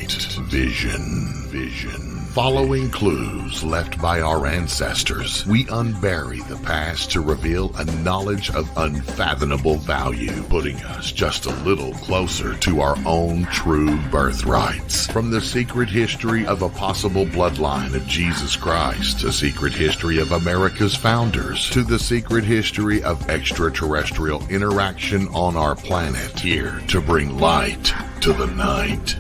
Night Vision. Following clues left by our ancestors, we unbury the past to reveal a knowledge of unfathomable value, putting us just a little closer to our own true birthrights. From the secret history of a possible bloodline of Jesus Christ, the secret history of America's founders, to the secret history of extraterrestrial interaction on our planet, here to bring light to the night.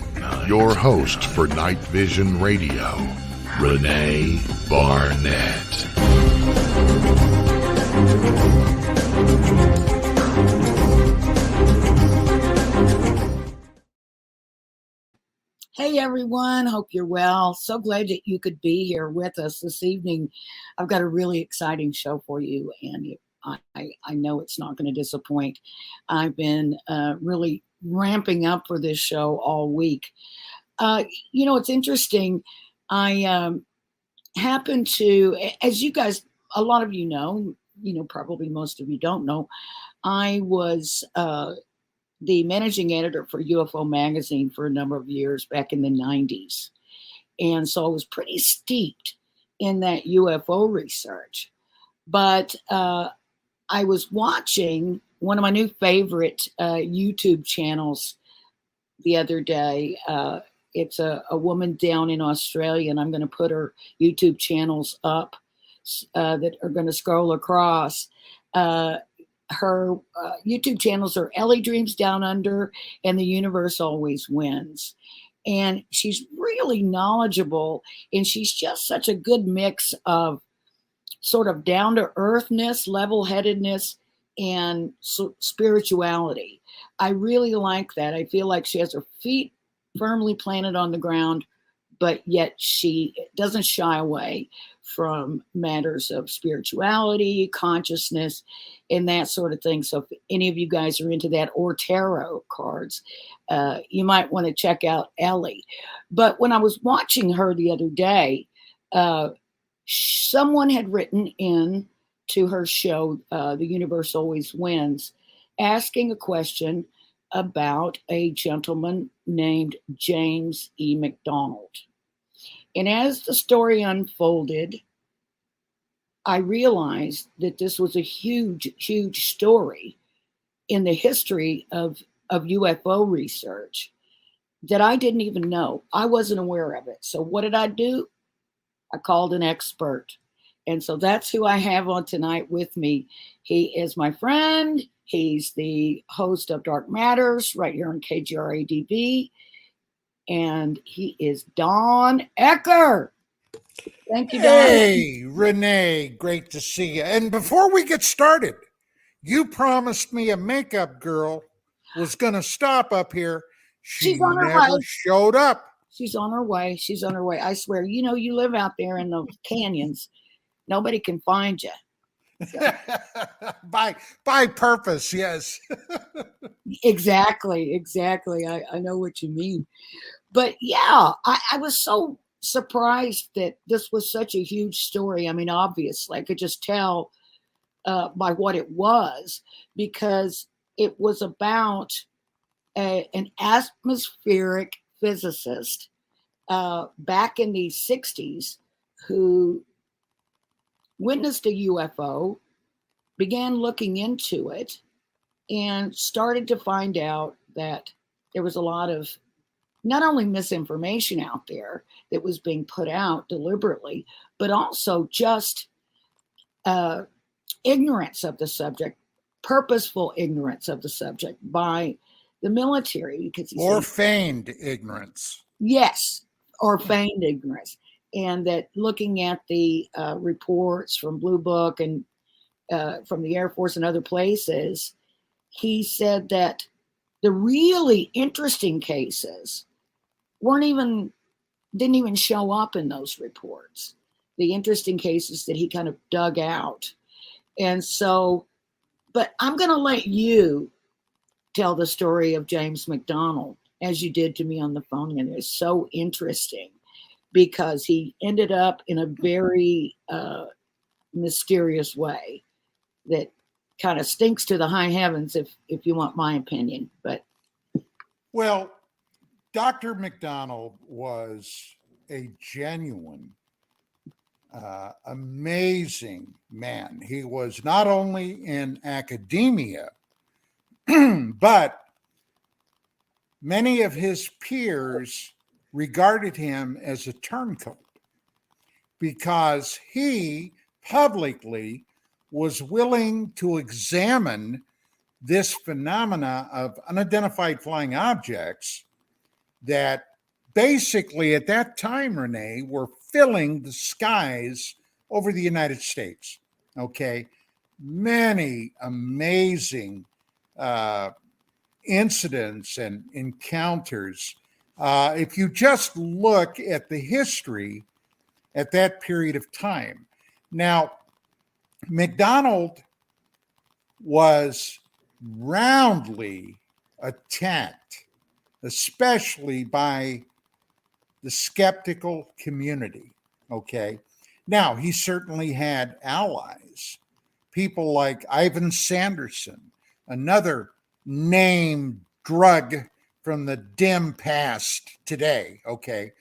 Your host for Night Vision Radio, Renee Barnett. Hey everyone, hope you're well. So glad that you could be here with us this evening. I've got a really exciting show for you, and I know it's not going to disappoint. I've been really ramping up for this show all week. It's interesting. I happen to, as you guys, a lot of you know, probably most of you don't know, I was the managing editor for UFO magazine for a number of years back in the 90s. And so I was pretty steeped in that UFO research. But I was watching one of my new favorite YouTube channels the other day. It's a woman down in Australia, and I'm going to put her YouTube channels up that are going to scroll across. Her YouTube channels are Ellie Dreams Down Under and The Universe Always Wins. And she's really knowledgeable, and she's just such a good mix of sort of down-to-earthness, level-headedness, and spirituality. I really like that. I feel like she has her feet firmly planted on the ground, but yet she doesn't shy away from matters of spirituality, consciousness, and that sort of thing. So if any of you guys are into that, or tarot cards, you might want to check out Ellie. But when I was watching her the other day, someone had written in to her show, The Universe Always Wins, asking a question about a gentleman named James E. McDonald. And as the story unfolded, I realized that this was a huge, huge story in the history of UFO research that I didn't even know. I wasn't aware of it. So what did I do? I called an expert. And so that's who I have on tonight with me. He is my friend. He's the host of Dark Matters right here on KGRADB. And he is Don Ecker. Thank you, Don. Hey, Renee, great to see you. And before we get started, you promised me a makeup girl was going to stop up here. She never showed up. She's on her way. I swear. You live out there in those canyons. Nobody can find you. So. By purpose, yes. Exactly. I know what you mean. But yeah, I was so surprised that this was such a huge story. I mean, obviously, I could just tell by what it was, because it was about an atmospheric physicist back in the 60s who witnessed a UFO, began looking into it, and started to find out that there was a lot of not only misinformation out there that was being put out deliberately, but also just ignorance of the subject, purposeful ignorance of the subject by the military. Or feigned ignorance. Yes, or feigned ignorance. And that looking at the reports from Blue Book and from the Air Force and other places, he said that the really interesting cases didn't even show up in those reports. The interesting cases that he kind of dug out. And so, but I'm going to let you tell the story of James McDonald, as you did to me on the phone. And it's so interesting because he ended up in a very mysterious way that kind of stinks to the high heavens, if you want my opinion. But well, Dr. McDonald was a genuine, amazing man. He was not only in academia, but many of his peers regarded him as a turncoat because he publicly was willing to examine this phenomena of unidentified flying objects that basically at that time, Renee, were filling the skies over the United States. Okay. Many amazing incidents and encounters. If you just look at the history at that period of time. Now, McDonald was roundly attacked, especially by the skeptical community. Okay. Now, he certainly had allies, people like Ivan Sanderson, another name drug from the dim past today. Okay.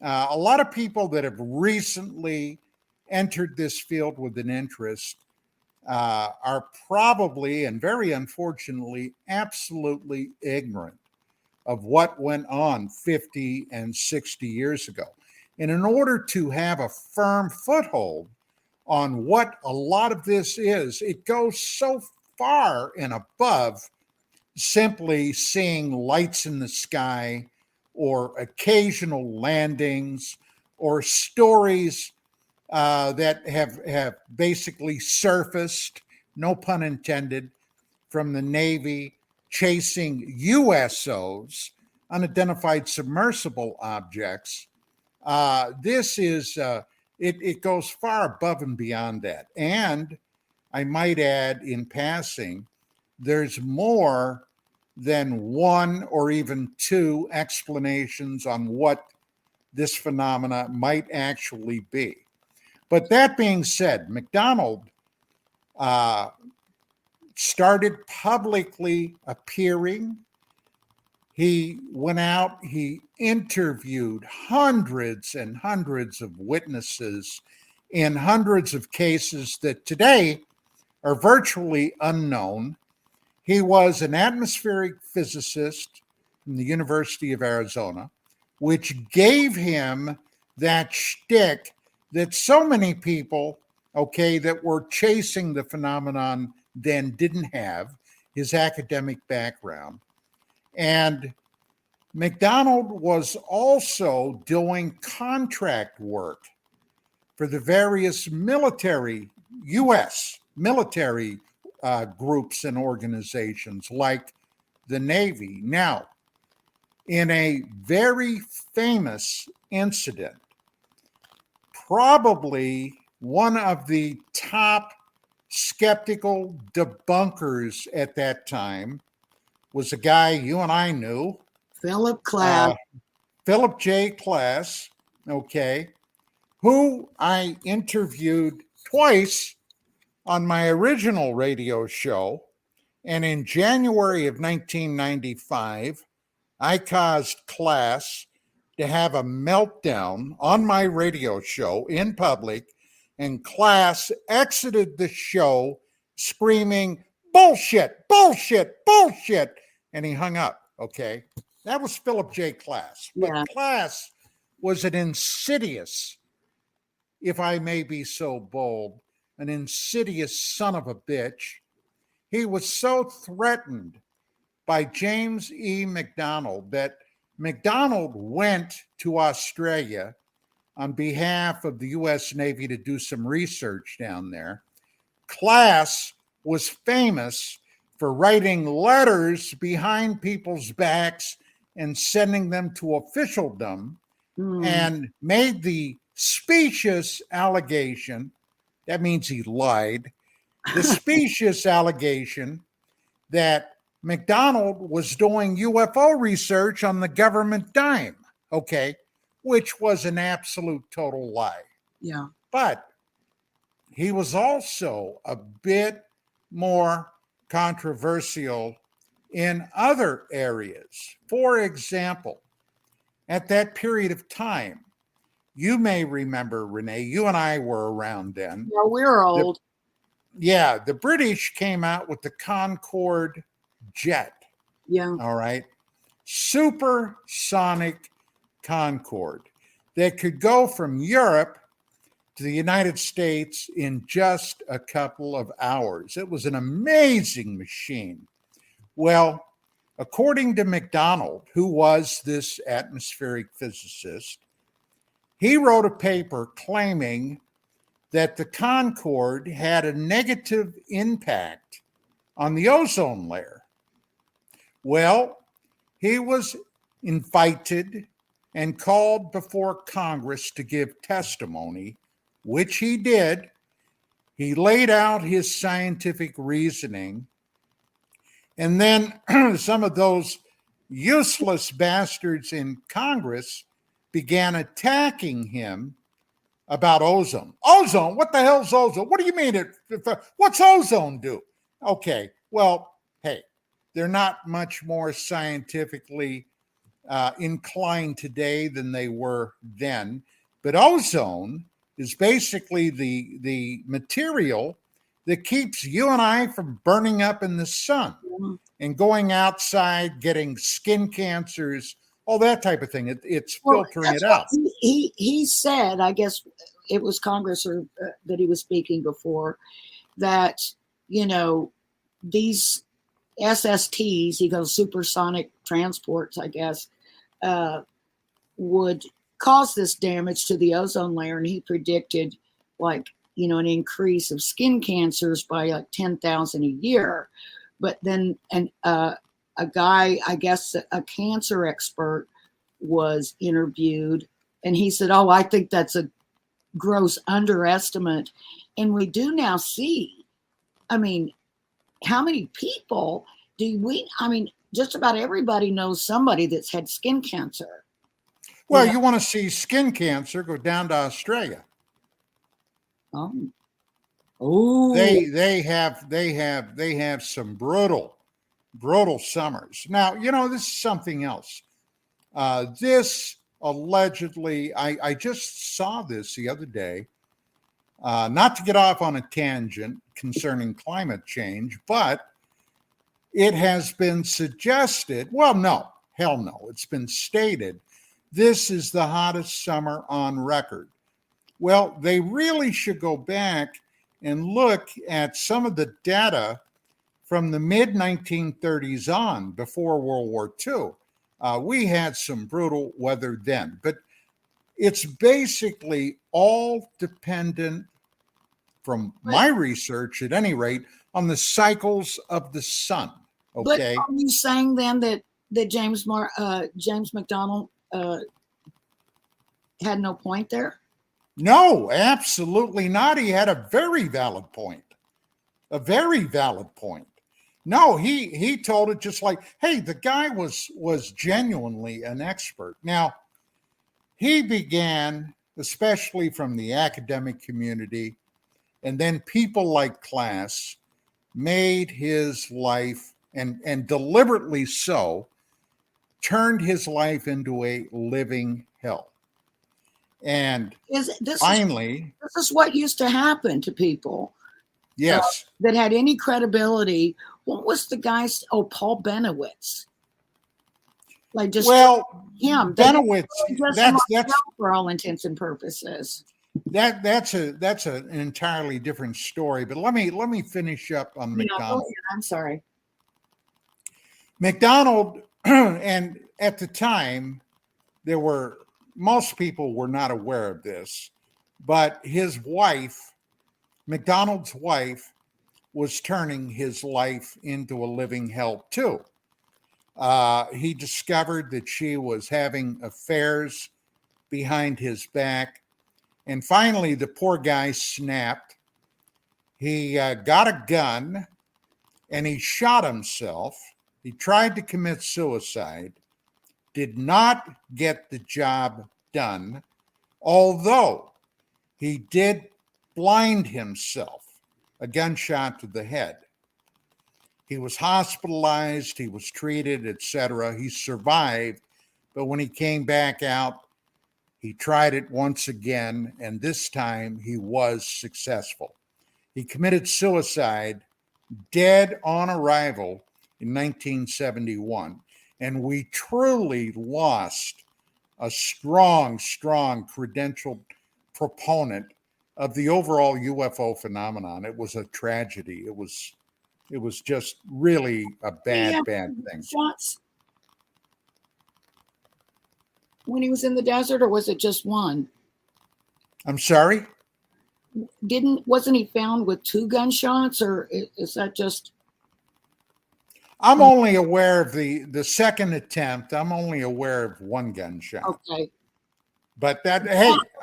A lot of people that have recently entered this field with an interest are probably, and very unfortunately, absolutely ignorant of what went on 50 and 60 years ago. And in order to have a firm foothold on what a lot of this is, it goes so far and above simply seeing lights in the sky or occasional landings or stories that have basically surfaced, no pun intended, from the Navy chasing USOs, unidentified submersible objects. This is, it goes far above and beyond that. And I might add in passing, there's more than one or even two explanations on what this phenomena might actually be. But that being said, McDonald started publicly appearing. He went out, he interviewed hundreds and hundreds of witnesses in hundreds of cases that today are virtually unknown. He was an atmospheric physicist from the University of Arizona, which gave him that shtick that so many people, okay, that were chasing the phenomenon then didn't have, his academic background. And McDonald was also doing contract work for the various military, U.S. military groups and organizations like the Navy. Now, in a very famous incident, probably one of the top skeptical debunkers at that time was a guy you and I knew, Philip Class. Philip J. Class, okay, who I interviewed twice on my original radio show. And in January of 1995, I caused Class to have a meltdown on my radio show in public, and Class exited the show screaming, "Bullshit, bullshit, bullshit," and he hung up, okay? That was Philip J. Class. But yeah. Class was an insidious, if I may be so bold, an insidious son of a bitch. He was so threatened by James E. McDonald that McDonald went to Australia on behalf of the U.S. Navy to do some research down there. Class was famous for writing letters behind people's backs and sending them to officialdom, and made the specious allegation, that means he lied, the specious allegation that McDonald was doing UFO research on the government dime, okay, which was an absolute total lie. Yeah. But he was also a bit more controversial in other areas. For example, at that period of time, you may remember, Renee, you and I were around then. Yeah, we're old. The British came out with the Concorde jet. Yeah. All right. Supersonic Concorde that could go from Europe to the United States in just a couple of hours. It was an amazing machine. Well, according to McDonald, who was this atmospheric physicist, he wrote a paper claiming that the Concorde had a negative impact on the ozone layer. Well, he was invited and called before Congress to give testimony, which he did. He laid out his scientific reasoning. And then some of those useless bastards in Congress began attacking him about ozone. Ozone? What the hell's ozone? What do you mean? What's ozone do? Okay, well, hey, they're not much more scientifically inclined today than they were then. But ozone is basically the material that keeps you and I from burning up in the sun and going outside, getting skin cancers, all that type of thing. It's filtering it out. He said, I guess it was Congress that he was speaking before, that, these SSTs, he goes supersonic transports, I guess, would cause this damage to the ozone layer. And he predicted an increase of skin cancers by 10,000 a year. But then a guy, I guess a cancer expert, was interviewed, and he said, "Oh, I think that's a gross underestimate." And we do now see, how many people just about everybody knows somebody that's had skin cancer. Well, you want to see skin cancer, go down to Australia. Oh, they have some brutal summers. Now, this is something else. This allegedly, I just saw this the other day, not to get off on a tangent concerning climate change, but it has been suggested, well, no, hell no, it's been stated, this is the hottest summer on record. Well, they really should go back and look at some of the data from the mid-1930s on, before World War II. We had some brutal weather then, but it's basically all dependent, from my research at any rate, on the cycles of the sun. Okay. But are you saying then that James McDonald had no point there? No, absolutely not. He had a very valid point. A very valid point. No, he told it just like, hey, the guy was genuinely an expert. Now, he began, especially from the academic community, and then people like Class made his life, and deliberately so, turned his life into a living hell. And finally, this is what used to happen to people. Yes. That had any credibility. What was the guy's? Oh, Paul Benowitz. Him. Benowitz. That's for all intents and purposes. That's an entirely different story. But let me finish up on McDonald. I'm sorry. McDonald, and at the time, most people were not aware of this, but his wife, McDonald's wife, was turning his life into a living hell too. He discovered that she was having affairs behind his back. And finally, the poor guy snapped. He got a gun and he shot himself. He tried to commit suicide, did not get the job done, although he did blind himself, a gunshot to the head. He was hospitalized, he was treated, etc. He survived, But when he came back out, he tried it once again, and this time he was successful. He committed suicide dead on arrival in 1971, and we truly lost a strong credentialed proponent of the overall UFO phenomenon. It was a tragedy. It was just really a bad thing. Shots when he was in the desert, or was it just one? I'm sorry? Wasn't he found with 2 gunshots, or is that just? I'm only aware of the second attempt. I'm only aware of 1 gunshot. Okay. But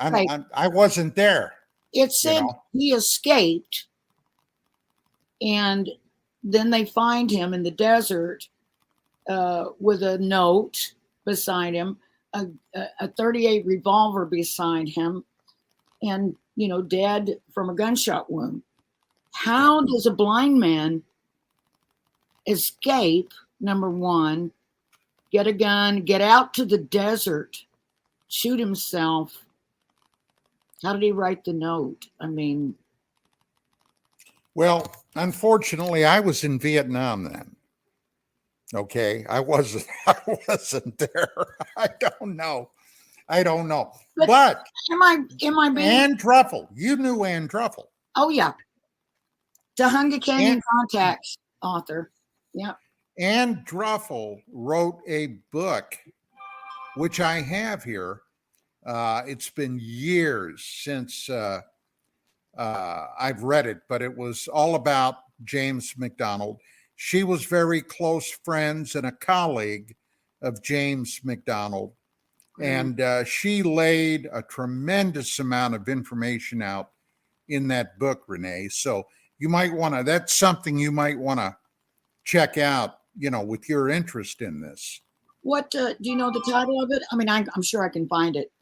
I wasn't there. It said he escaped, and then they find him in the desert with a note beside him, a .38 revolver beside him, and dead from a gunshot wound. How does a blind man escape? Number one, get a gun, get out to the desert, shoot himself. How did he write the note? I mean, well, unfortunately, I was in Vietnam then. Okay, I wasn't there. I don't know. But am I being Ann Truffle? You knew Ann Truffle. Oh yeah. Tujunga Canyon Contacts author. Yeah. Ann Truffle wrote a book, which I have here. It's been years since I've read it, but it was all about James McDonald. She was very close friends and a colleague of James McDonald. And she laid a tremendous amount of information out in that book, Renee. So you might want to, that's something you might want to check out, with your interest in this. What, do you know the title of it? I mean, I'm sure I can find it.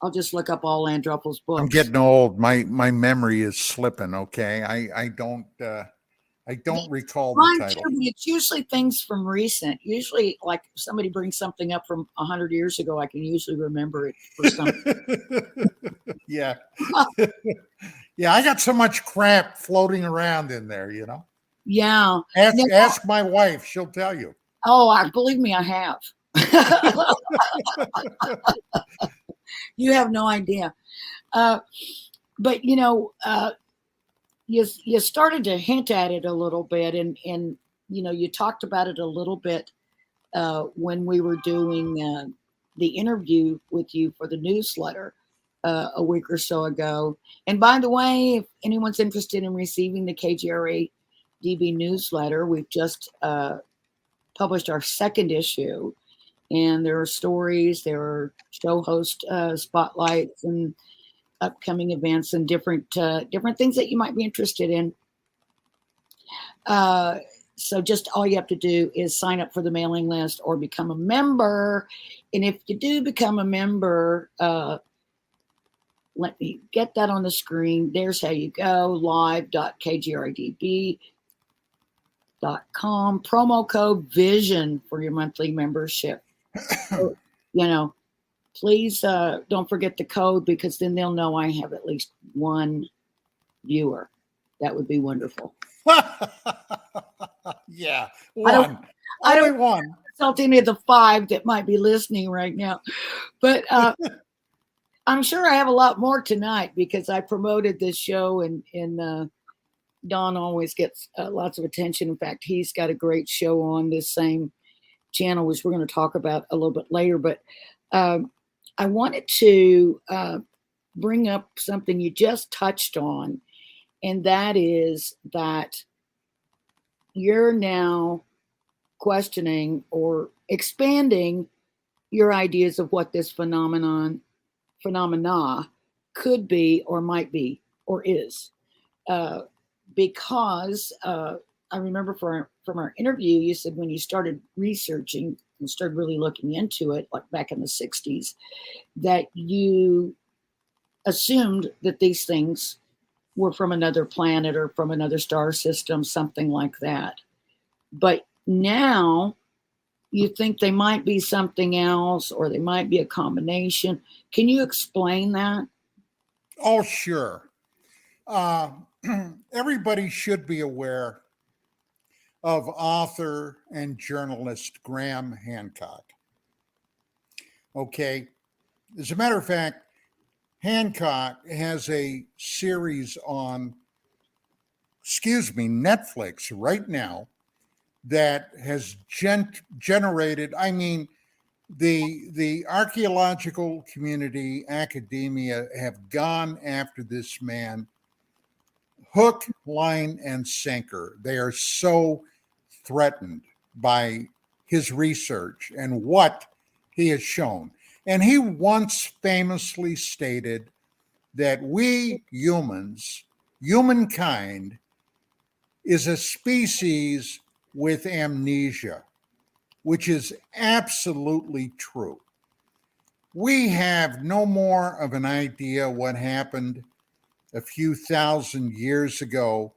I'll just look up all Ann Truffle's books. I'm getting old. My memory is slipping. Okay. I don't recall the title. Too, it's usually things from recent. Usually, like if somebody brings something up from 100 years ago, I can usually remember it for something. Yeah. Yeah, I got so much crap floating around in there, Yeah. Ask my wife. She'll tell you. Oh, believe me, I have. You have no idea. But, you started to hint at it a little bit, and you talked about it a little bit when we were doing the interview with you for the newsletter a week or so ago. And by the way, if anyone's interested in receiving the KGRA DB newsletter, we've just published our 2nd issue, and there are stories, there are show host spotlights, and upcoming events and different things that you might be interested in. So just all you have to do is sign up for the mailing list or become a member. And if you do become a member, let me get that on the screen. There's how you go, live.kgrdb.com, promo code VISION for your monthly membership. So, please don't forget the code, because then they'll know I have at least 1 viewer. That would be wonderful. Yeah, one. I don't want to insult any of the 5 that might be listening right now, but I'm sure I have a lot more tonight, because I promoted this show, and Don always gets lots of attention. In fact, he's got a great show on this same channel, which we're going to talk about a little bit later. But I wanted to bring up something you just touched on, and that is that you're now questioning or expanding your ideas of what this phenomena could be or might be or is. Because I remember from our interview, you said when you started researching and started really looking into it, like back in the 60s, that you assumed that these things were from another planet or from another star system, something like that. But now you think they might be something else or they might be a combination. Can you explain that? Oh, sure. Uh, Everybody should be aware of author and journalist Graham Hancock. Okay. As a matter of fact, Hancock has a series on, Netflix right now that has generated, I mean, the archaeological community, academia have gone after this man hook, line, and sinker. They are so threatened by his research and what he has shown. And he once famously stated that we humans, humankind, is a species with amnesia, which is absolutely true. We have no more of an idea what happened a few thousand years ago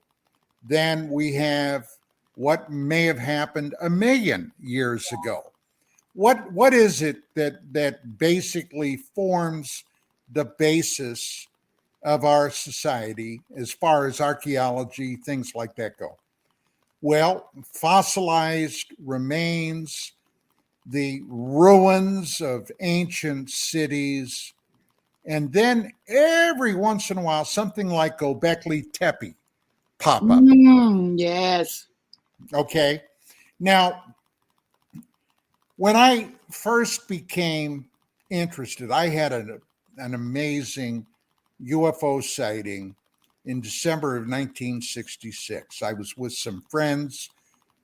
than we have what may have happened a million years ago. What is it that basically forms the basis of our society as far as archaeology, things like that go? Well, fossilized remains, the ruins of ancient cities, and then every once in a while, something like Göbekli Tepe pop up. Yes. Okay. Now, when I first became interested, I had an amazing UFO sighting in December of 1966. I was with some friends.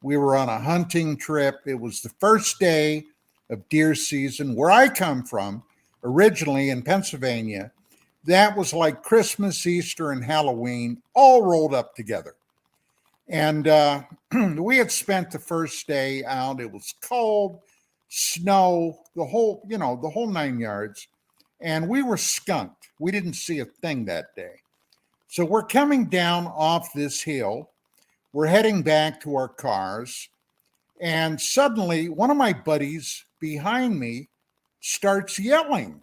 We were on a hunting trip. It was the first day of deer season where I come from, originally in Pennsylvania. That was like Christmas, Easter, and Halloween all rolled up together. And we had spent the first day out. It was cold, snow, the whole 9 yards. And we were skunked. We didn't see a thing that day. So we're coming down off this hill. We're heading back to our cars. And suddenly, one of my buddies behind me starts yelling.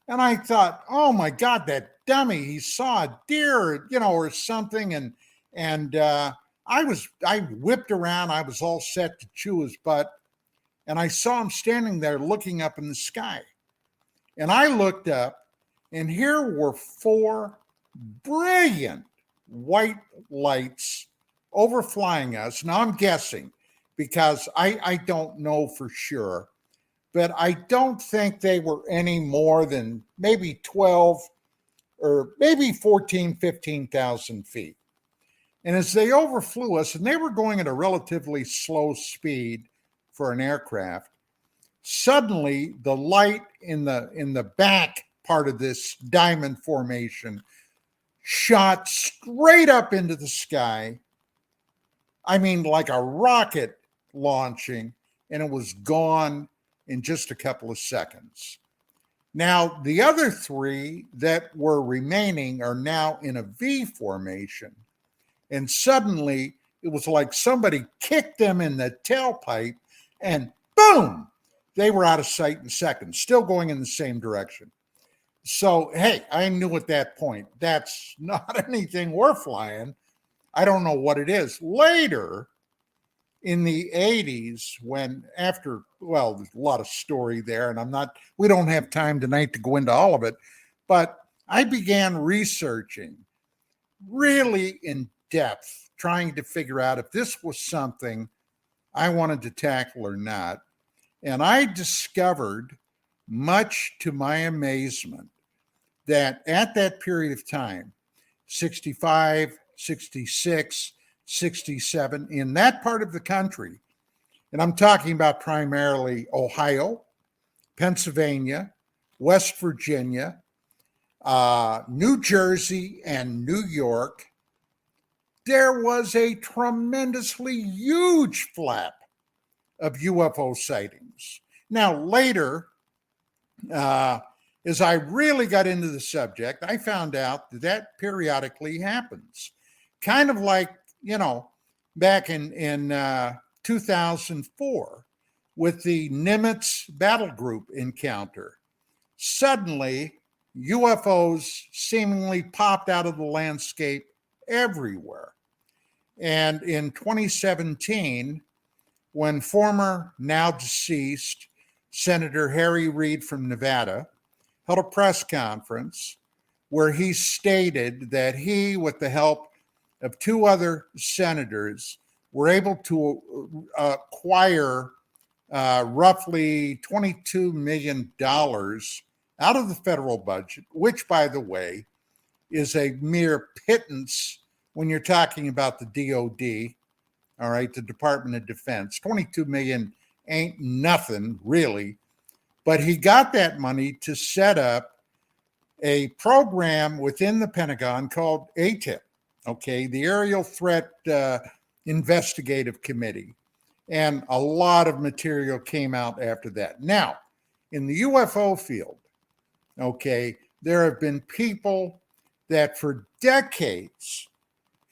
And I thought, oh my God, that dummy, he saw a deer, or something. And I whipped around. I was all set to chew his butt. And I saw him standing there looking up in the sky. And I looked up, and here were 4 brilliant white lights overflying us. Now I'm guessing because I don't know for sure, but I don't think they were any more than maybe 12 or maybe 14, 15,000 feet. And as they overflew us, and they were going at a relatively slow speed for an aircraft, suddenly the light in the back part of this diamond formation shot straight up into the sky. I mean, like a rocket launching, and it was gone in just a couple of seconds. Now, the other 3 that were remaining are now in a V formation. And suddenly it was like somebody kicked them in the tailpipe and boom, they were out of sight in seconds, still going in the same direction. So, hey, I knew at that point, that's not anything we're flying. I don't know what it is. Later in the 80s, there's a lot of story there, and we don't have time tonight to go into all of it, but I began researching really in depth, trying to figure out if this was something I wanted to tackle or not. And I discovered, much to my amazement, that at that period of time, 65, 66, 67, in that part of the country, and I'm talking about primarily Ohio, Pennsylvania, West Virginia, New Jersey, and New York, there was a tremendously huge flap of UFO sightings. Now, later, as I really got into the subject, I found out that periodically happens. Kind of like, back in 2004, with the Nimitz battle group encounter. Suddenly, UFOs seemingly popped out of the landscape everywhere. And in 2017, when former, now deceased, Senator Harry Reid from Nevada held a press conference where he stated that he, with the help of two other senators, were able to acquire roughly $22 million out of the federal budget, which, by the way, is a mere pittance when you're talking about the DOD, all right, the Department of Defense. 22 million ain't nothing, really. But he got that money to set up a program within the Pentagon called ATIP, okay, the Aerial Threat Investigative Committee. And a lot of material came out after that. Now, in the UFO field, okay, there have been people that for decades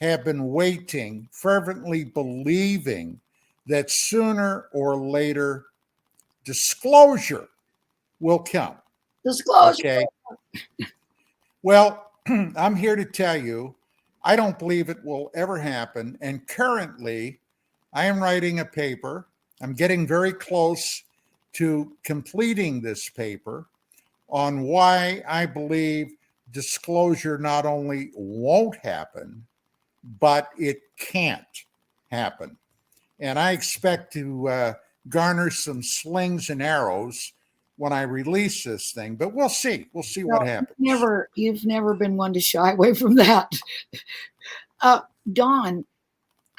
have been waiting, fervently believing that sooner or later disclosure will come. Disclosure. Okay. Well, I'm here to tell you, I don't believe it will ever happen. And currently, I am writing a paper. I'm getting very close to completing this paper on why I believe disclosure not only won't happen, but it can't happen. And I expect to garner some slings and arrows when I release this thing, but we'll see. We'll see what happens. You've never been one to shy away from that. Don,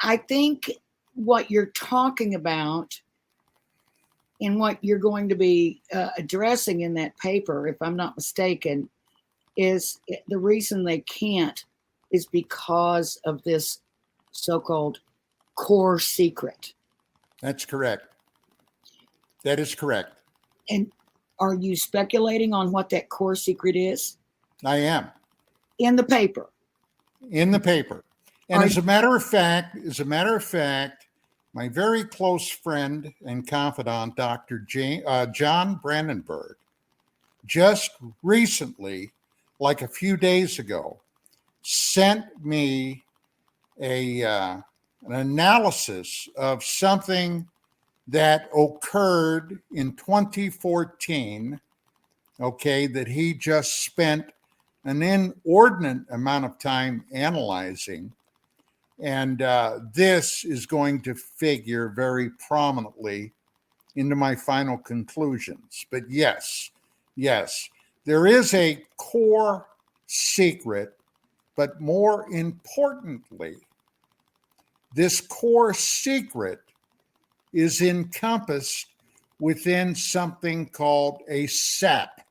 I think what you're talking about and what you're going to be addressing in that paper, if I'm not mistaken, is the reason they can't is because of this so-called core secret. That's correct. That is correct. And are you speculating on what that core secret is? I am. In the paper. In the paper. And as a matter of fact, my very close friend and confidant, Dr. John Brandenburg, just recently, like a few days ago, sent me an analysis of something that occurred in 2014, okay, that he just spent an inordinate amount of time analyzing. And this is going to figure very prominently into my final conclusions. But yes, there is a core secret, but more importantly, this core secret is encompassed within something called a SAP,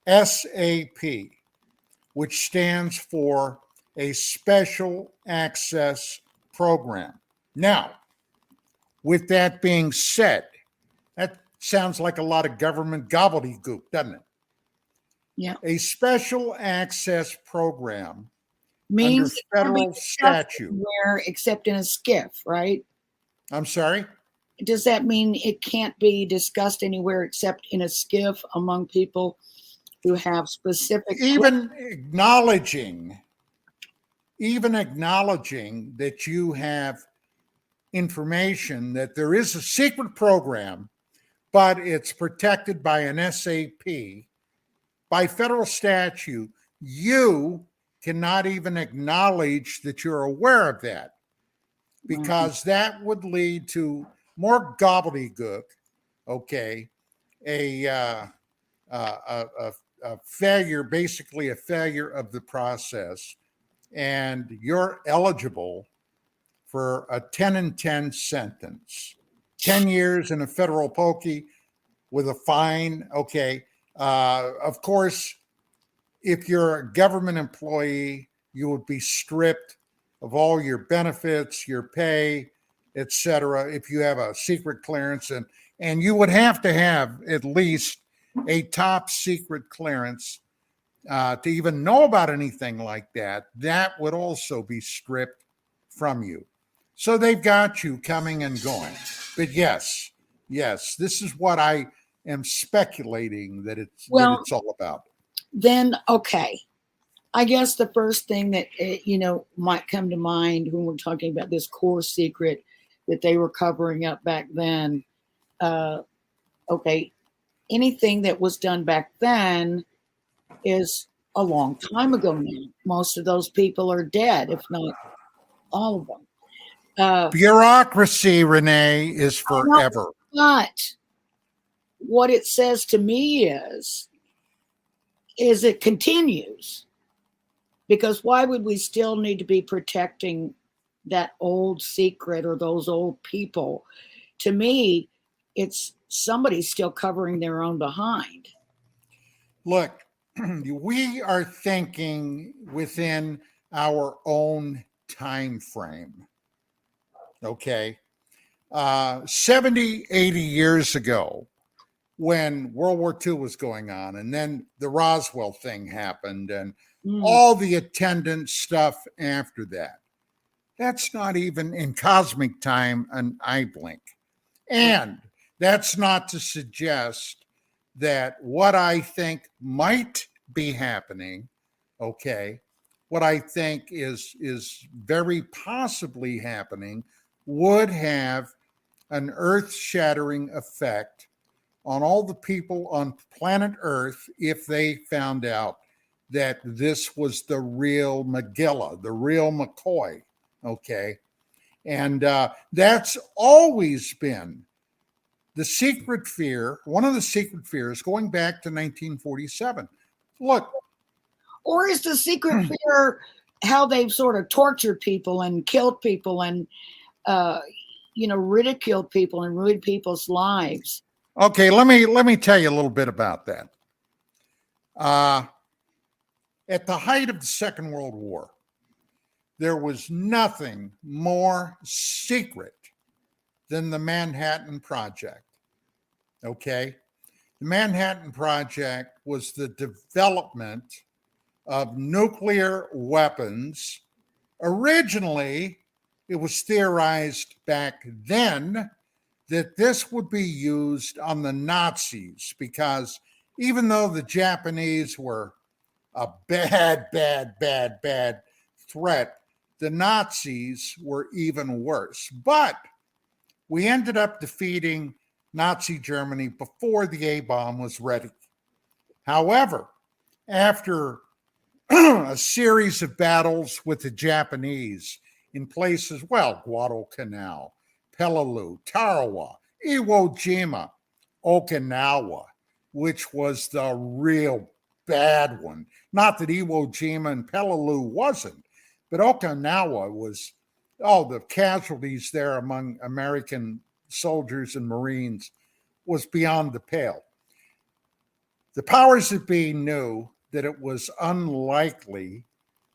SAP, which stands for a Special Access Program. Now, with that being said, that sounds like a lot of government gobbledygook, doesn't it? Yeah. A Special Access Program means under federal statute. Where except in a skiff, right? I'm sorry? Does that mean it can't be discussed anywhere except in a skiff among people who have specific... Even acknowledging that you have information that there is a secret program, but it's protected by an SAP, by federal statute, you cannot even acknowledge that you're aware of that, because that would lead to more gobbledygook, okay, a failure, basically a failure of the process, and you're eligible for a 10 and 10 sentence, 10 years in a federal pokey with a fine, okay. Of course, if you're a government employee, you would be stripped of all your benefits, your pay, etc. if you have a secret clearance, and you would have to have at least a top secret clearance to even know about anything like that. That would also be stripped from you. So they've got you coming and going. But yes, Yes, this is what I am speculating that it's all about. Then, okay. I guess the first thing that, might come to mind when we're talking about this core secret that they were covering up back then, okay, anything that was done back then is a long time ago now. Most of those people are dead, if not all of them. Bureaucracy, Renee, is forever. But what it says to me is it continues. Because why would we still need to be protecting that old secret or those old people? To me, it's somebody still covering their own behind. Look, we are thinking within our own time frame. Okay. 70, 80 years ago, when World War II was going on, and then the Roswell thing happened, and all the attendant stuff after that. That's not even in cosmic time an eye blink. And that's not to suggest that what I think might be happening, okay, what I think is very possibly happening would have an earth-shattering effect on all the people on planet Earth if they found out that this was the real Megillah, the real McCoy, okay? And that's always been the secret fear, one of the secret fears going back to 1947. Look. Or is the secret fear how they've sort of tortured people and killed people and, ridiculed people and ruined people's lives? Okay, let me tell you a little bit about that. At the height of the Second World War, there was nothing more secret than the Manhattan Project. Okay? The Manhattan Project was the development of nuclear weapons. Originally, it was theorized back then that this would be used on the Nazis because even though the Japanese were a bad threat, the Nazis were even worse. But we ended up defeating Nazi Germany before the A-bomb was ready. However, after a series of battles with the Japanese in places, Guadalcanal, Peleliu, Tarawa, Iwo Jima, Okinawa, which was the real bad one. Not that Iwo Jima and Peleliu wasn't, but Okinawa was, the casualties there among American soldiers and Marines was beyond the pale. The powers that be knew that it was unlikely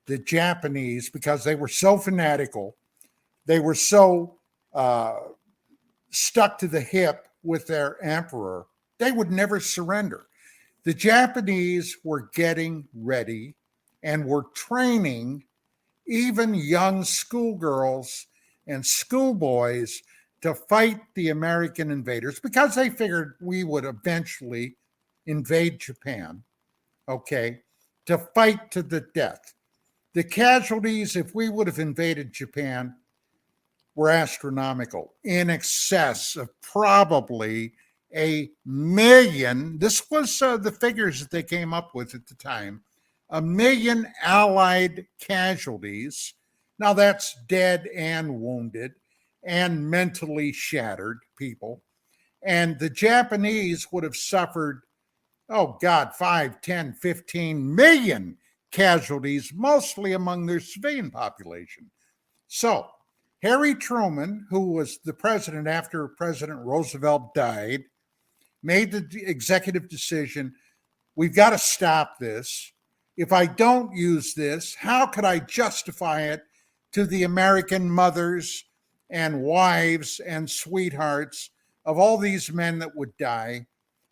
the Japanese, because they were so fanatical, they were so stuck to the hip with their emperor, they would never surrender. The Japanese were getting ready and were training even young schoolgirls and schoolboys to fight the American invaders because they figured we would eventually invade Japan, okay, to fight to the death. The casualties, if we would have invaded Japan, were astronomical, in excess of probably 1 million. This was the figures that they came up with at the time. 1 million Allied casualties. Now that's dead and wounded and mentally shattered people. And the Japanese would have suffered, 5, 10, 15 million casualties, mostly among their civilian population. So Harry Truman, who was the president after President Roosevelt died, made the executive decision, we've got to stop this. If I don't use this, how could I justify it to the American mothers and wives and sweethearts of all these men that would die?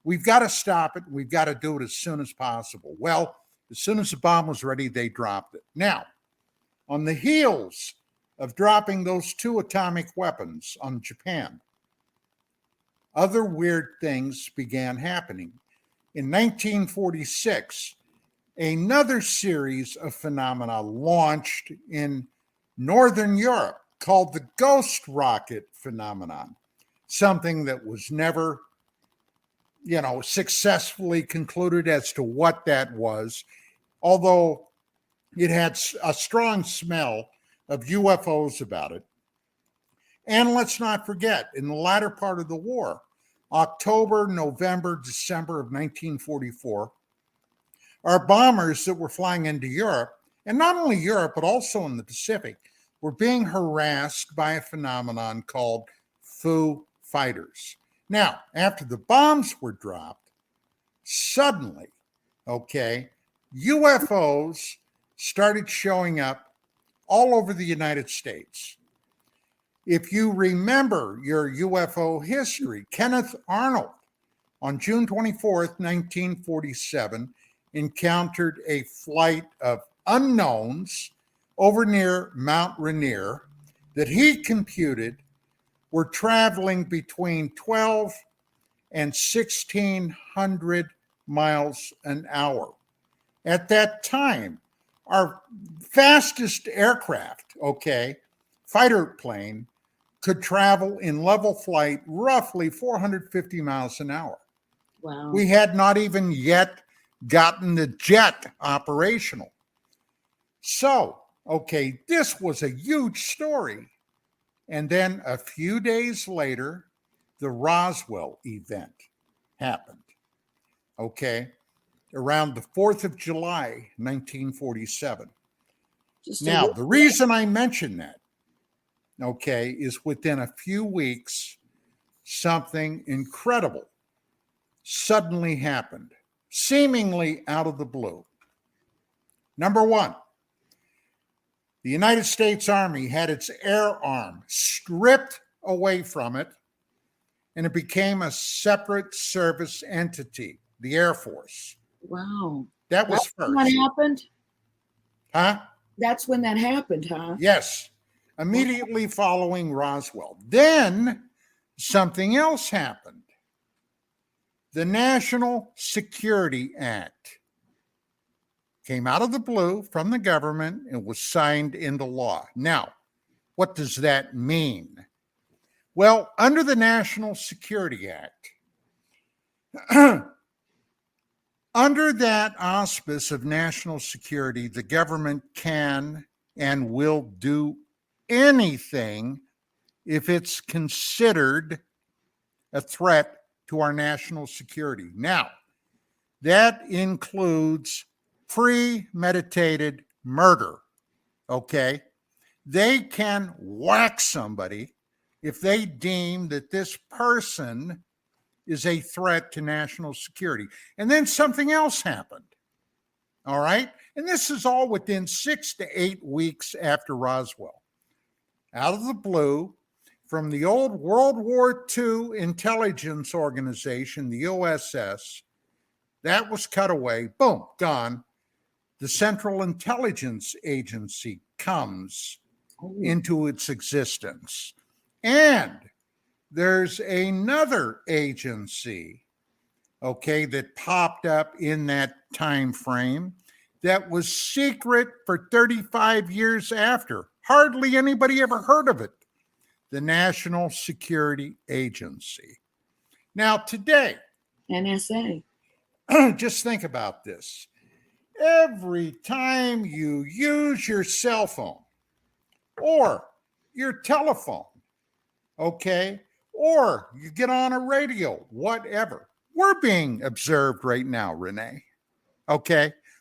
We've got to stop it. We've got to do it as soon as possible. Well, as soon as the bomb was ready, they dropped it. Now, on the heels of dropping those 2 atomic weapons on Japan, other weird things began happening. In 1946, another series of phenomena launched in Northern Europe called the ghost rocket phenomenon, something that was never, successfully concluded as to what that was, although it had a strong smell of UFOs about it. And let's not forget, in the latter part of the war, October, November, December of 1944, our bombers that were flying into Europe, and not only Europe, but also in the Pacific, were being harassed by a phenomenon called Foo Fighters. Now, after the bombs were dropped, suddenly, UFOs started showing up all over the United States. If you remember your UFO history, Kenneth Arnold, on June 24th, 1947, encountered a flight of unknowns over near Mount Rainier that he computed were traveling between 12 and 1,600 miles an hour. At that time, our fastest aircraft, fighter plane, could travel in level flight roughly 450 miles an hour. Wow. We had not even yet gotten the jet operational. So, this was a huge story. And then a few days later, the Roswell event happened. Around the 4th of July, 1947. Now, the reason I mention that, is within a few weeks, something incredible suddenly happened, seemingly out of the blue. Number one, the United States Army had its air arm stripped away from it, and it became a separate service entity, the Air Force. Wow. That was first. When that happened? Huh? That's when that happened, huh? Yes. Immediately following Roswell. Then something else happened. The National Security Act came out of the blue from the government and was signed into law. Now, what does that mean? Well, under the National Security Act, under that auspice of national security, the government can and will do anything if it's considered a threat to our national security. Now, that includes premeditated murder, They can whack somebody if they deem that this person is a threat to national security. And then something else happened, all right? And this is all within 6 to 8 weeks after Roswell. Out of the blue, from the old World War II intelligence organization, the OSS, that was cut away, boom, gone. The Central Intelligence Agency comes into its existence. And there's another agency, that popped up in that time frame that was secret for 35 years after. Hardly anybody ever heard of it. The National Security Agency. Now, today, NSA. Just think about this. Every time you use your cell phone or your telephone, or you get on a radio, whatever, we're being observed right now, Renee.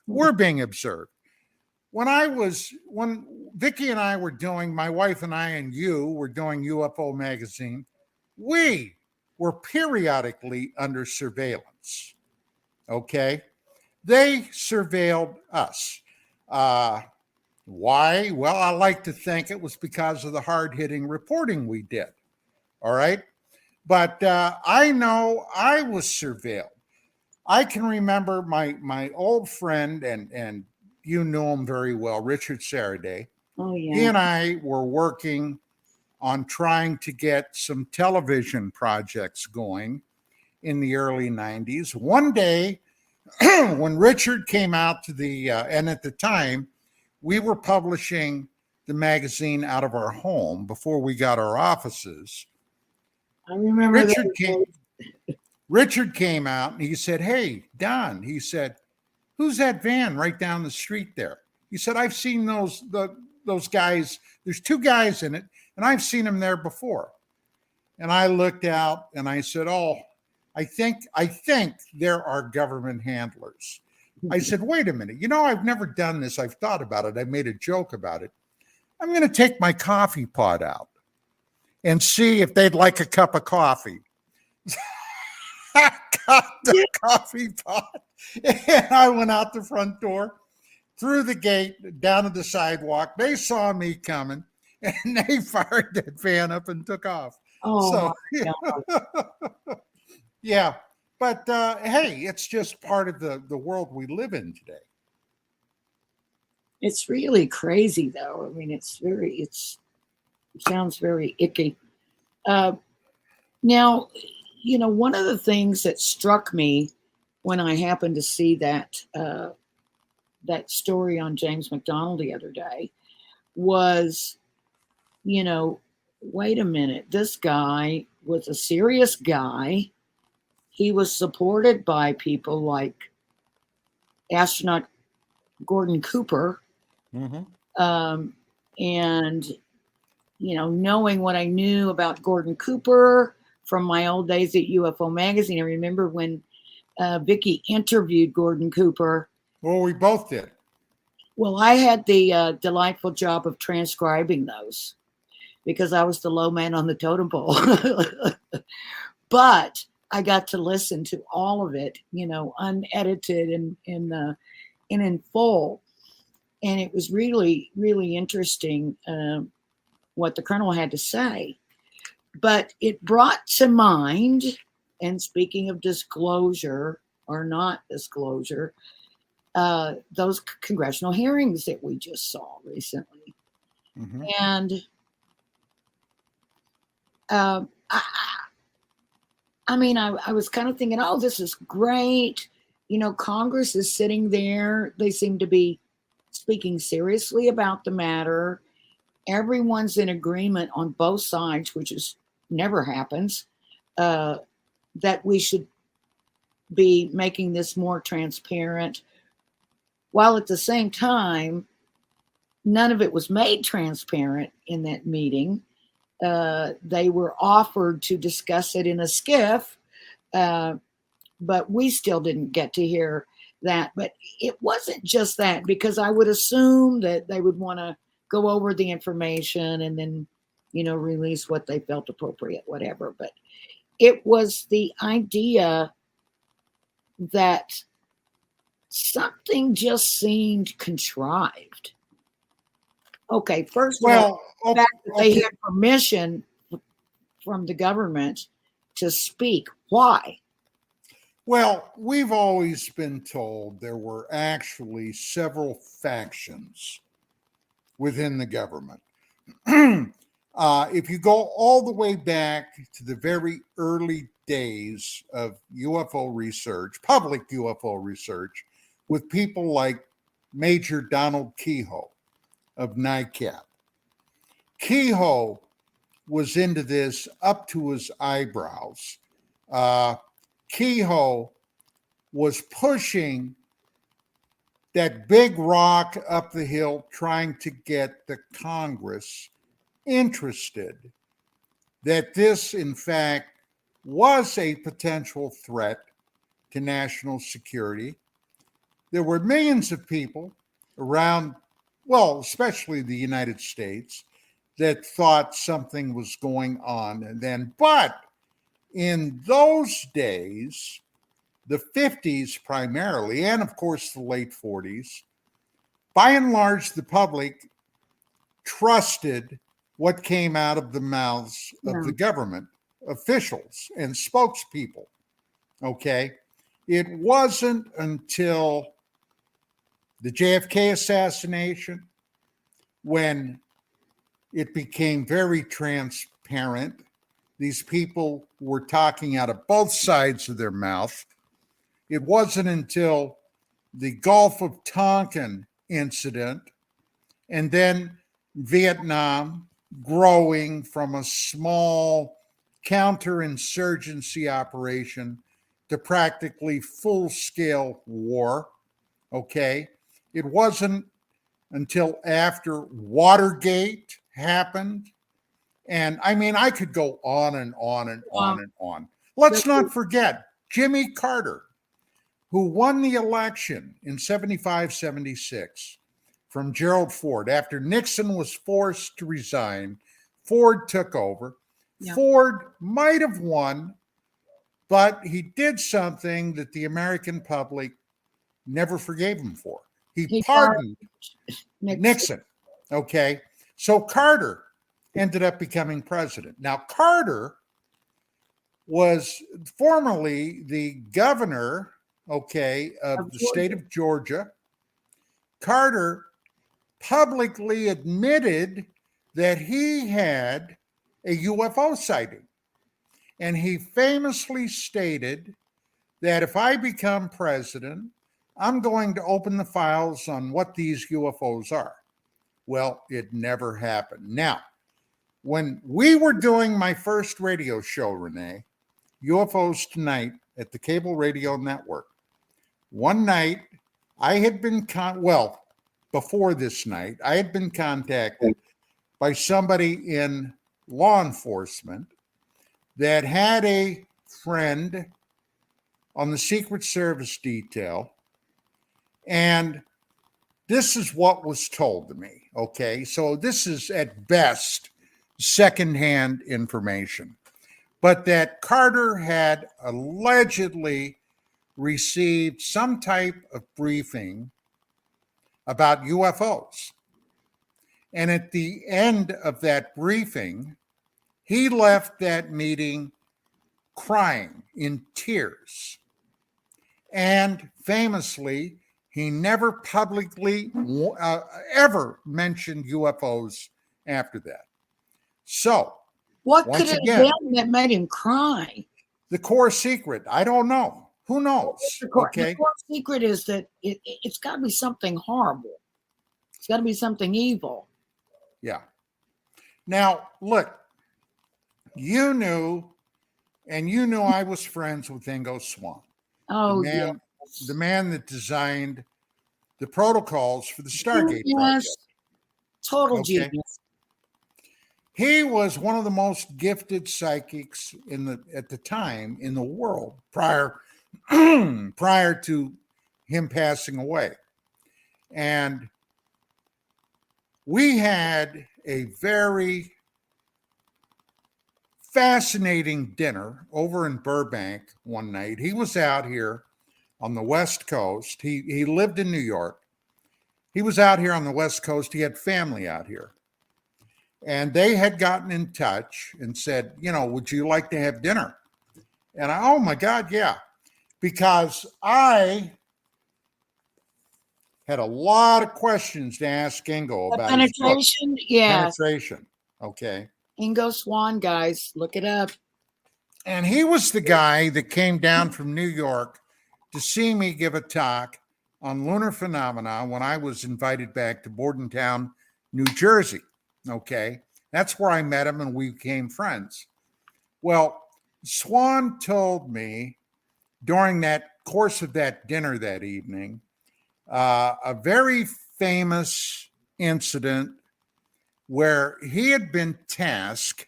We're being observed. When Vicki and I were doing, my wife and I and you were doing UFO Magazine, we were periodically under surveillance. They surveilled us. Why? Well, I like to think it was because of the hard-hitting reporting we did. All right? But I know I was surveilled. I can remember my old friend, and you know him very well, Richard Saraday. Oh, yeah. He and I were working on trying to get some television projects going in the early 90s. One day, when Richard came out to and at the time, we were publishing the magazine out of our home before we got our offices. I remember Richard came out and he said, "Hey, Don," he said, "who's that van right down the street there?" He said, "I've seen those guys. There's two guys in it, and I've seen them there before." And I looked out and I said, "Oh, I think there are government handlers." I said, "Wait a minute. I've never done this. I've thought about it. I made a joke about it. I'm going to take my coffee pot out and see if they'd like a cup of coffee." I got the coffee pot and I went out the front door, through the gate, down to the sidewalk. They saw me coming and they fired that van up and took off. Oh, yeah. But hey, it's just part of the world we live in today. It's really crazy, though. I mean, it sounds very icky. Now, one of the things that struck me when I happened to see that story on James McDonald the other day was, wait a minute, this guy was a serious guy. He was supported by people like astronaut Gordon Cooper. Mm-hmm. And, knowing what I knew about Gordon Cooper from my old days at UFO Magazine, I remember when Vicki interviewed Gordon Cooper. Well, we both did. Well, I had the delightful job of transcribing those because I was the low man on the totem pole. But I got to listen to all of it, unedited and in full. And it was really, really interesting what the colonel had to say. But it brought to mind, and speaking of disclosure or not disclosure, those congressional hearings that we just saw recently. Mm-hmm. And I was kind of thinking, oh, this is great. Congress is sitting there. They seem to be speaking seriously about the matter. Everyone's in agreement on both sides, which never happens, that we should be making this more transparent. While at the same time, none of it was made transparent in that meeting. They were offered to discuss it in a skiff, but we still didn't get to hear that. But it wasn't just that, because I would assume that they would want to go over the information and then, release what they felt appropriate, whatever. But it was the idea that something just seemed contrived. Okay, first of all, the fact that they had permission from the government to speak. Why? Well, we've always been told there were actually several factions within the government. If you go all the way back to the very early days of UFO research, public UFO research, with people like Major Donald Kehoe of NICAP. Kehoe was into this up to his eyebrows. Kehoe was pushing that big rock up the hill, trying to get the Congress interested that this, in fact, was a potential threat to national security. There were millions of people around, well, especially the United States, that thought something was going on then. But in those days, the 50s primarily, and of course the late 40s, by and large, the public trusted what came out of the mouths of the government officials and spokespeople. Okay? It wasn't until the JFK assassination when it became very transparent. These people were talking out of both sides of their mouth. It wasn't until the Gulf of Tonkin incident and then Vietnam growing from a small counterinsurgency operation to practically full-scale war. Okay. It wasn't until after Watergate happened. And I mean, I could go on and on and on and on. Let's not forget Jimmy Carter, who won the election in 75-76 from Gerald Ford. After Nixon was forced to resign, Ford took over. Yeah. Ford might have won, but he did something that the American public never forgave him for. He pardoned Nixon. Okay. So Carter ended up becoming president. Now, Carter was formerly the governor, okay, of the state of Georgia. Carter publicly admitted that he had a UFO sighting. And he famously stated that if I become president, I'm going to open the files on what these UFOs are. Well, it never happened. Now, when we were doing my first radio show, Renee, UFOs Tonight at the Cable Radio Network, one night I had been, before this night, I had been contacted by somebody in law enforcement that had a friend on the Secret Service detail. And this is what was told to me. Okay. So this is at best secondhand information, but that Carter had allegedly received some type of briefing about UFOs. And at the end of that briefing, he left that meeting crying in tears. And famously, he never publicly ever mentioned UFOs after that. So, what could it have been that made him cry? The core secret. I don't know. Who knows? The core secret is that it's got to be something horrible. It's got to be something evil. Yeah. Now, look, you knew I was friends with Ingo Swann. Oh, the man that designed the protocols for the Stargate project. Total genius. He was one of the most gifted psychics at the time in the world prior to him passing away. And we had a very fascinating dinner over in Burbank one night. He was out here on the West Coast. He lived in New York. He was out here on the West Coast. He had family out here. And they had gotten in touch and said, would you like to have dinner? And oh my God, yeah. Because I had a lot of questions to ask Ingo about penetration. Yeah. Penetration. Okay. Ingo Swann, guys, look it up. And he was the guy that came down from New York to see me give a talk on lunar phenomena when I was invited back to Bordentown, New Jersey. Okay. That's where I met him and we became friends. Well, Swann told me during that course of that dinner that evening, a very famous incident where he had been tasked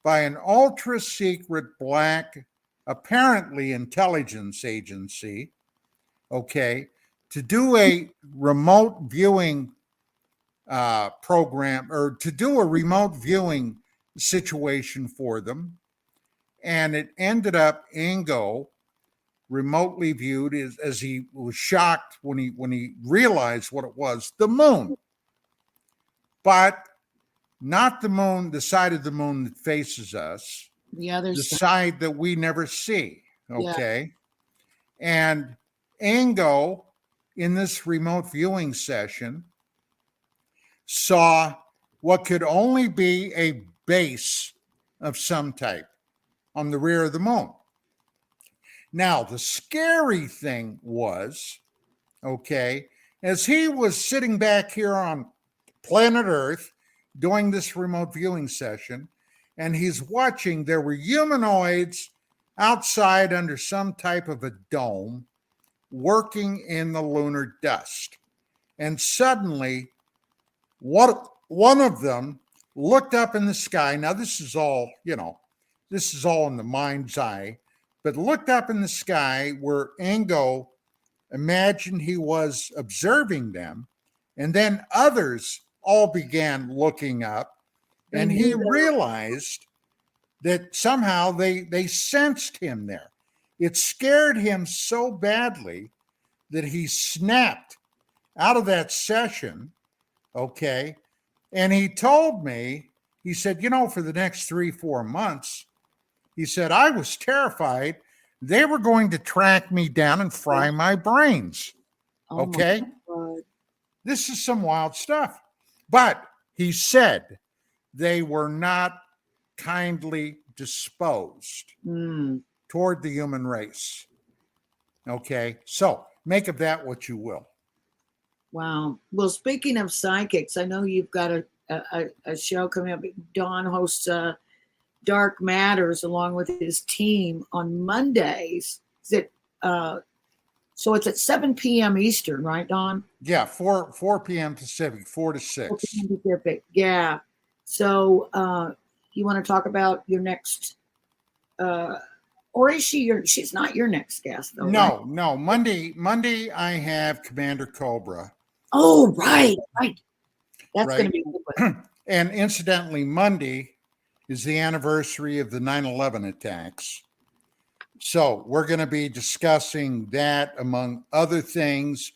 by an ultra secret black, apparently intelligence agency, okay, to do a remote viewing program, or to do a remote viewing situation for them. And it ended up Ingo remotely viewed as he was shocked when he realized what it was, the moon. But not the moon, the side of the moon that faces us, the side that we never see. Okay. Yeah. And Ingo, in this remote viewing session, saw what could only be a base of some type on the rear of the moon. Now, the scary thing was, okay, as he was sitting back here on planet Earth doing this remote viewing session, and he's watching, there were humanoids outside under some type of a dome working in the lunar dust. And suddenly, one of them looked up in the sky. Now, this is all, this is all in the mind's eye, but looked up in the sky where Ingo imagined he was observing them. And then others all began looking up, and he realized that somehow they sensed him there. It scared him so badly that he snapped out of that session, okay? And he told me, he said, for the next 3-4 months, he said, I was terrified they were going to track me down and fry my brains, okay? This is some wild stuff. But he said they were not kindly disposed toward the human race. Okay, so make of that what you will. Wow. Well, speaking of psychics, I know you've got a show coming up. Don hosts Dark Matters along with his team on Mondays. Is it so it's at 7 p.m. Eastern, right, Don? Yeah, 4 p.m. Pacific, 4 to 6. 4 p.m. Pacific, yeah. So you want to talk about your next, or is she she's not your next guest, though, No, right? no. Monday I have Commander Cobra. Oh, right. That's going to be good. And incidentally, Monday is the anniversary of the 9/11 attacks. So we're going to be discussing that, among other things.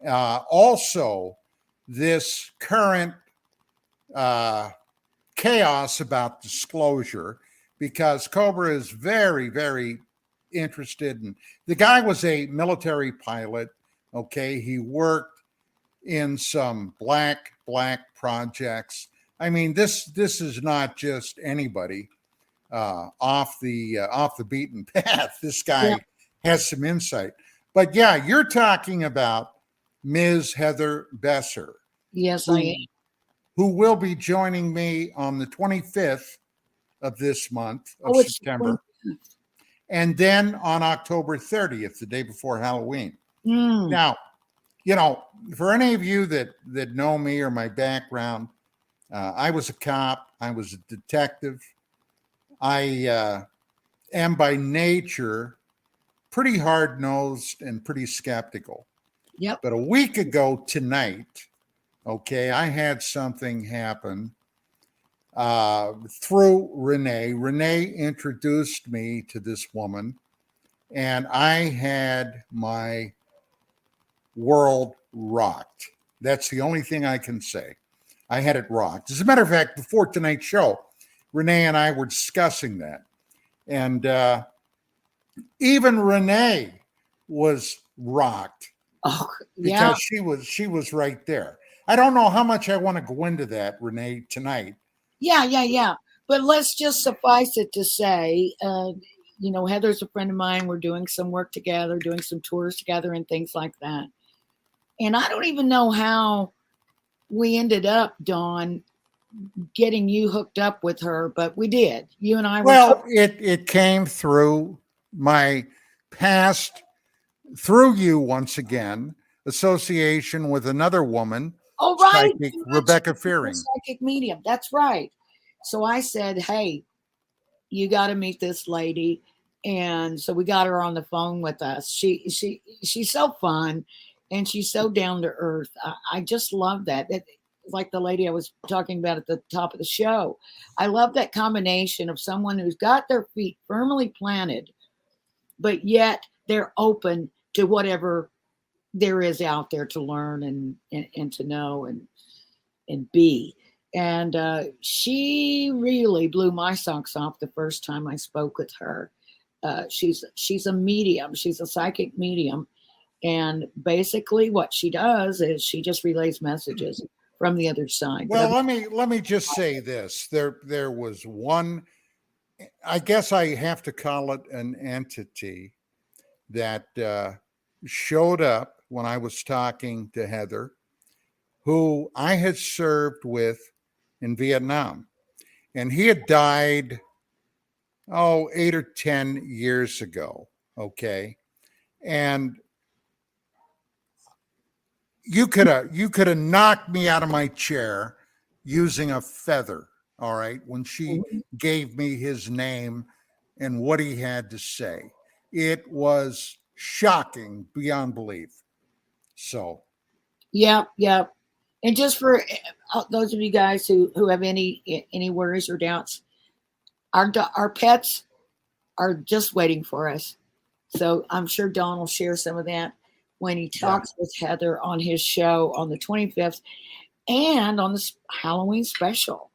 Also, this current chaos about disclosure, because Cobra is very, very interested in. The guy was a military pilot. Okay, he worked in some black projects. I mean, this is not just anybody off the beaten path. This guy has some insight. But yeah, you're talking about Ms. Heather Besser. Yes, I am. Who will be joining me on the 25th of this month of September. And then on October 30th, the day before Halloween. Now, for any of you that know me or my background, I was a cop. I was a detective. I am by nature pretty hard-nosed and pretty skeptical. Yep. But a week ago tonight, okay, I had something happen through Renee. Renee introduced me to this woman, and I had my world rocked. That's the only thing I can say. I had it rocked. As a matter of fact, before tonight's show, Renee and I were discussing that. And even Renee was rocked because she was right there. I don't know how much I want to go into that, Renee, tonight. Yeah. But let's just suffice it to say, Heather's a friend of mine. We're doing some work together, doing some tours together and things like that. And I don't even know how we ended up, Dawn, getting you hooked up with her, but we did. You and I were. Well, it came through my past, through you once again, association with another woman. Oh, right. Psychic Rebecca Fearing. Psychic medium. That's right. So I said, hey, you got to meet this lady. And so we got her on the phone with us. She's so fun and she's so down to earth. I just love that. Like the lady I was talking about at the top of the show. I love that combination of someone who's got their feet firmly planted, but yet they're open to whatever there is out there to learn and to know and be. And she really blew my socks off the first time I spoke with her. She's a medium. She's a psychic medium. And basically what she does is she just relays messages. from the other side. Well, let me just say this. There was one, I guess I have to call it an entity that showed up when I was talking to Heather, who I had served with in Vietnam. And he had died, 8 or 10 years ago. Okay. And you could have knocked me out of my chair using a feather. All right. When she gave me his name and what he had to say, it was shocking beyond belief. So, Yep. And just for those of you guys who have any worries or doubts, our pets are just waiting for us. So I'm sure Don will share some of that when he talks with Heather on his show on the 25th and on the Halloween special.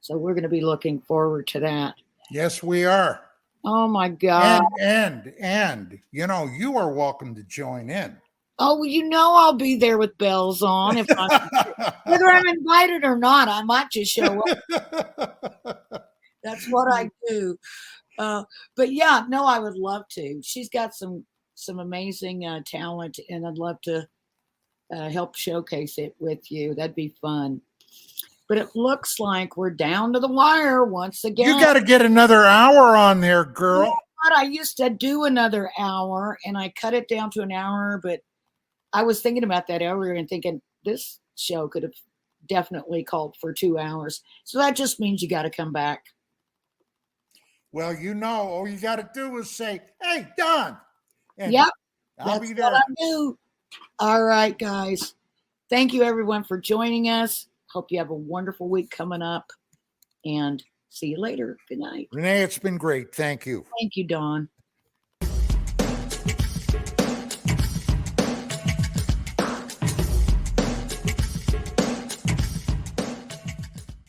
So we're going to be looking forward to that. Yes, we are. Oh my God. And you know, you are welcome to join in. Oh, well, I'll be there with bells on. If whether I'm invited or not, I might just show up. That's what I do. But yeah, no, I would love to. She's got some amazing talent, and I'd love to help showcase it with you. That'd be fun. But it looks like we're down to the wire once again. You got to get another hour on there, girl. You know what? I used to do another hour, and I cut it down to an hour, but I was thinking about that earlier and thinking this show could have definitely called for 2 hours. So that just means you got to come back. Well, all you got to do is say, "Hey, Don." And yep. I'll be there. What I do. All right, guys. Thank you, everyone, for joining us. Hope you have a wonderful week coming up. And see you later. Good night. Renee, it's been great. Thank you. Thank you, Dawn.